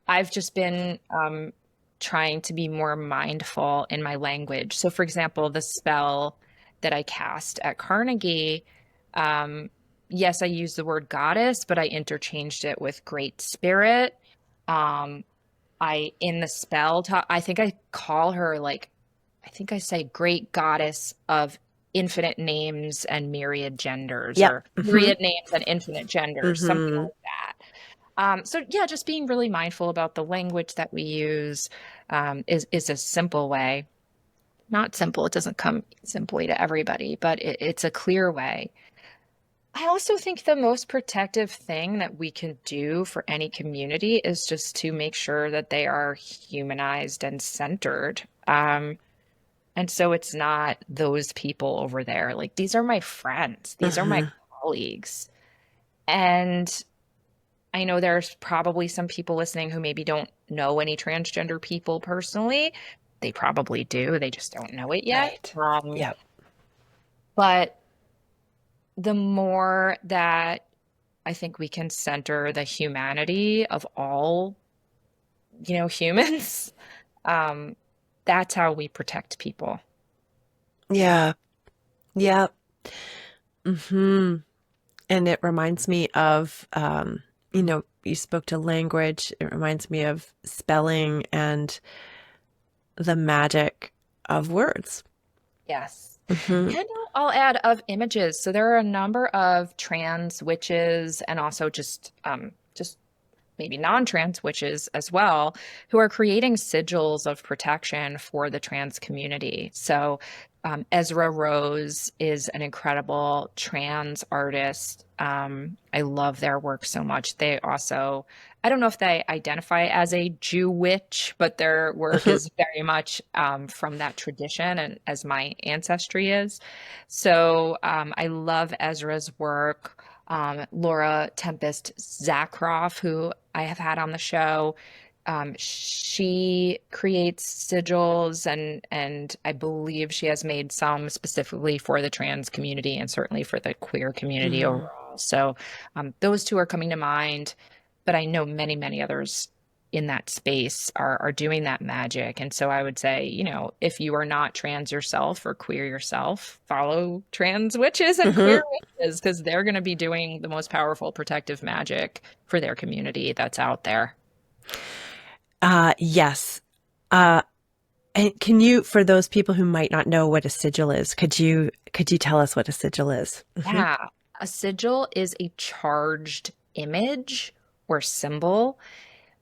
I've just been trying to be more mindful in my language. So, for example, the spell that I cast at Carnegie, um, yes, I use the word goddess, but I interchanged it with great spirit. Um, in the spell, I think I call her like, I think I say great goddess of infinite names and myriad genders, Yep. or Hmm. myriad names and infinite genders, something Hmm. like that. So yeah, just being really mindful about the language that we use is a simple way. Not simple, it doesn't come simply to everybody, but it's a clear way. I also think the most protective thing that we can do for any community is just to make sure that they are humanized and centered. And so it's not those people over there. Like, these are my friends, these are my Hmm. colleagues. And I know there's probably some people listening who maybe don't know any transgender people personally. They probably do, they just don't know it yet. Right. Um, Yep. but the more that I think we can center the humanity of all, humans, um, that's how we protect people. Yeah. Yep. Hmm. And it reminds me of, you spoke to language. It reminds me of spelling and the magic of words. Yes. Hmm. And I'll add of images. So there are a number of trans witches, and also just maybe non-trans witches as well, who are creating sigils of protection for the trans community. So Ezra Rose is an incredible trans artist. I love their work so much. They also, I don't know if they identify as a Jew witch, but their work Hmm. is very much from that tradition, and as my ancestry is. So I love Ezra's work. Laura Tempest Zakroff, who I have had on the show. She creates sigils, and I believe she has made some specifically for the trans community and certainly for the queer community Hmm. overall. So those two are coming to mind, but I know many, many others in that space are doing that magic. And so I would say, if you are not trans yourself or queer yourself, follow trans witches and Hmm. queer witches, because they're going to be doing the most powerful protective magic for their community that's out there. Yes. Uh, and can you, for those people who might not know what a sigil is, could you tell us what a sigil is? Hmm. Yeah. A sigil is a charged image or symbol.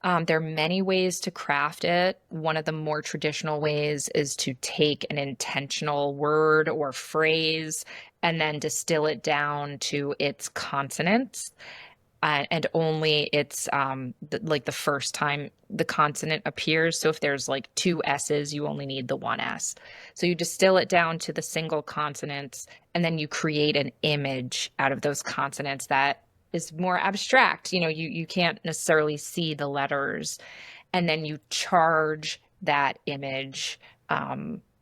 There are many ways to craft it. One of the more traditional ways is to take an intentional word or phrase and then distill it down to its consonants. And only it's like the first time the consonant appears. So if there's like two S's, you only need the one S. So you distill it down to the single consonants, and then you create an image out of those consonants that is more abstract. You can't necessarily see the letters, and then you charge that image.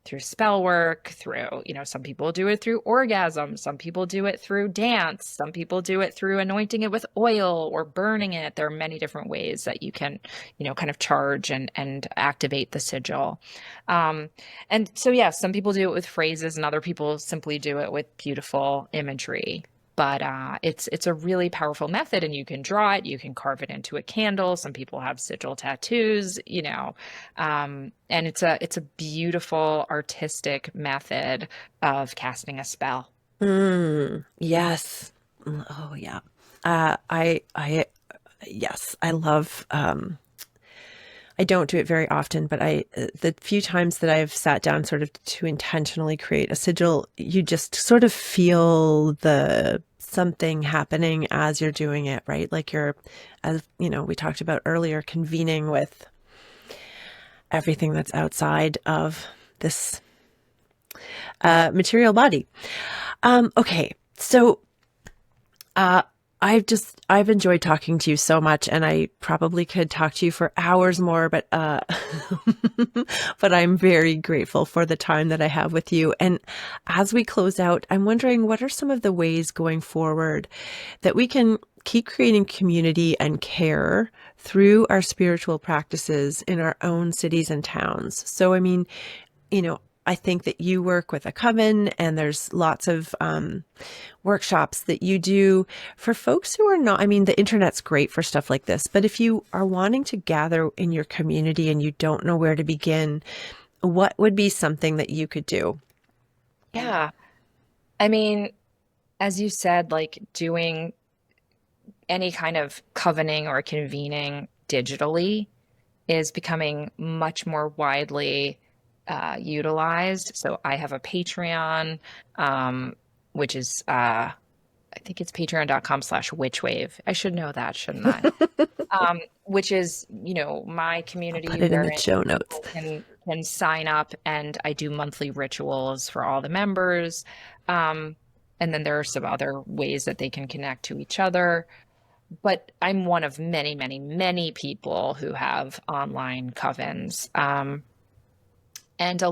through spell work, through, some people do it through orgasm, some people do it through dance, some people do it through anointing it with oil or burning it. There are many different ways that you can, kind of charge and activate the sigil. And so, yeah, some people do it with phrases and other people simply do it with beautiful imagery. But it's a really powerful method, and you can draw it, you can carve it into a candle. Some people have sigil tattoos, and it's a beautiful artistic method of casting a spell. Yes. Oh yeah. Yes, I love, I don't do it very often, but the few times that I've sat down sort of to intentionally create a sigil, you just sort of feel something happening as you're doing it, right? Like as we talked about earlier, convening with everything that's outside of this material body. Okay. So, I've enjoyed talking to you so much, and I probably could talk to you for hours more, but, but I'm very grateful for the time that I have with you. And as we close out, I'm wondering, what are some of the ways going forward that we can keep creating community and care through our spiritual practices in our own cities and towns? So, I mean, I think that you work with a coven, and there's lots of workshops that you do for folks who are not, I mean, the internet's great for stuff like this, but if you are wanting to gather in your community and you don't know where to begin, what would be something that you could do? Yeah. I mean, as you said, like doing any kind of covening or convening digitally is becoming much more widely utilized. So I have a Patreon, which is, I think it's patreon.com/witchwave. I should know that, shouldn't I? Which is, my community Put it in the where show notes. people can sign up, and I do monthly rituals for all the members. And then there are some other ways that they can connect to each other. But I'm one of many, many, many people who have online covens. And there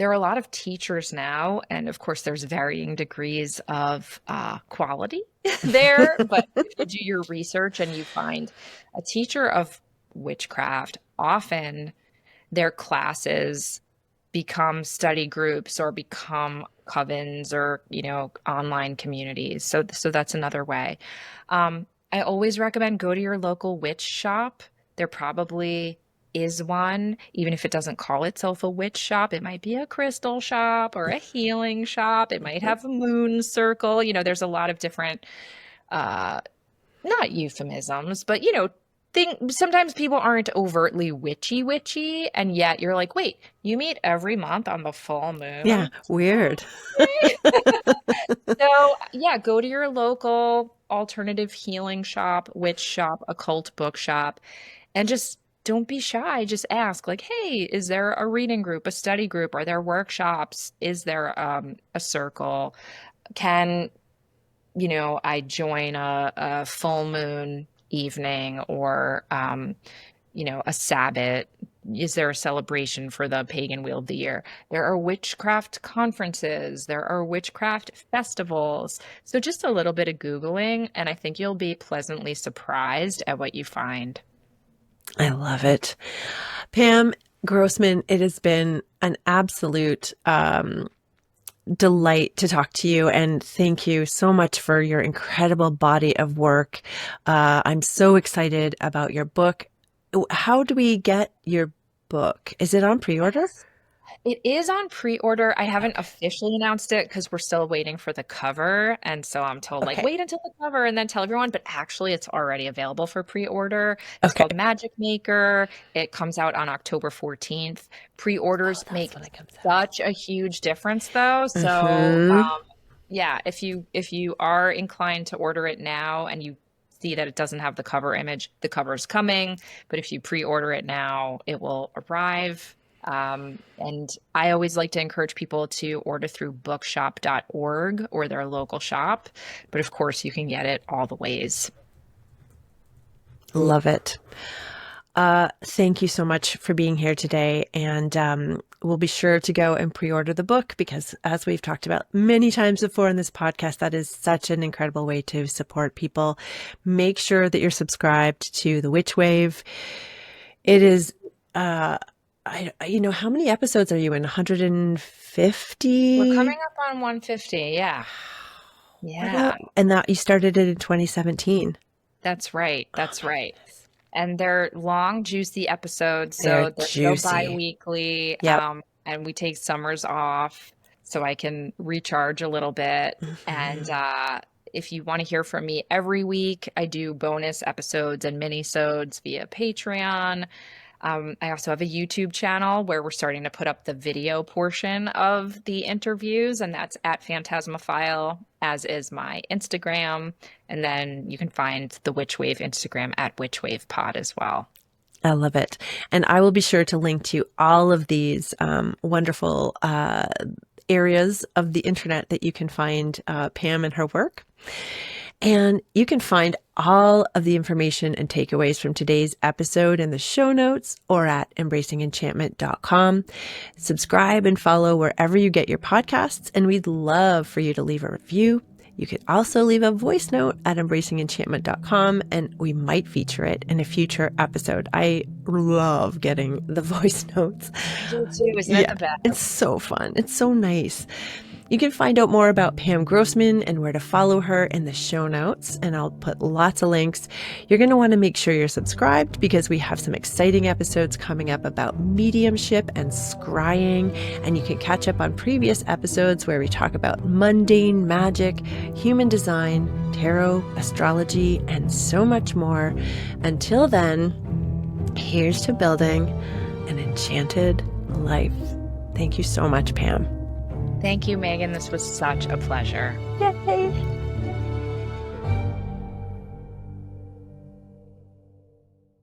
are a lot of teachers now, and of course there's varying degrees of quality there, but if you do your research and you find a teacher of witchcraft, often their classes become study groups or become covens or, online communities. So that's another way. I always recommend go to your local witch shop. There probably is one, even if it doesn't call itself a witch shop. It might be a crystal shop or a healing shop. It might have a moon circle. There's a lot of different, not euphemisms, but, sometimes people aren't overtly witchy, and yet you're like, wait, you meet every month on the full moon? Yeah, weird. So, yeah, go to your local alternative healing shop, witch shop, occult bookshop, and just don't be shy. Just ask, like, hey, is there a reading group, a study group? Are there workshops? Is there a circle? Can, I join a full moon evening or, a Sabbath? Is there a celebration for the pagan wheel of the year? There are witchcraft conferences. There are witchcraft festivals. So just a little bit of Googling, and I think you'll be pleasantly surprised at what you find. I love it. Pam Grossman, it has been an absolute delight to talk to you, and thank you so much for your incredible body of work. I'm so excited about your book. How do we get your book? Is it on pre-order? It is on pre-order. I haven't officially announced it because we're still waiting for the cover. And so I'm told, like, Okay. wait until the cover and then tell everyone. But actually, it's already available for pre-order. It's Okay. called Magic Maker. It comes out on October 14th. Pre-orders make when it comes out. such a huge difference, though. So, Mhm. yeah, if you are inclined to order it now and you see that it doesn't have the cover image, the cover is coming. But if you pre-order it now, it will arrive. And I always like to encourage people to order through bookshop.org or their local shop. But of course, you can get it all the ways. Love it. Thank you so much for being here today. And we'll be sure to go and pre-order the book because, as we've talked about many times before in this podcast, that is such an incredible way to support people. Make sure that you're subscribed to the Witch Wave. It is, how many episodes are you in? 150? We're coming up on 150. Yeah. Yeah. And that you started it in 2017. That's right. That's right. And they're long, juicy episodes. They're So juicy. they're bi-weekly. Yep. And we take summers off so I can recharge a little bit. And if you want to hear from me every week, I do bonus episodes and mini-sodes via Patreon. I also have a YouTube channel where we're starting to put up the video portion of the interviews, and that's at Phantasmophile, as is my Instagram. And then you can find the Witch Wave Instagram at WitchWavePod as well. I love it. And I will be sure to link to all of these wonderful areas of the internet that you can find Pam and her work. And you can find all of the information and takeaways from today's episode in the show notes or at embracingenchantment.com. Subscribe and follow wherever you get your podcasts, and we'd love for you to leave a review. You could also leave a voice note at embracingenchantment.com, and we might feature it in a future episode. I love getting the voice notes. I do too. Isn't it the best? It's so fun. It's so nice. You can find out more about Pam Grossman and where to follow her in the show notes, and I'll put lots of links. You're going to want to make sure you're subscribed because we have some exciting episodes coming up about mediumship and scrying, and you can catch up on previous episodes where we talk about mundane magic, human design, tarot, astrology, and so much more. Until then, here's to building an enchanted life. Thank you so much, Pam. Thank you, Megan. This was such a pleasure. Yay!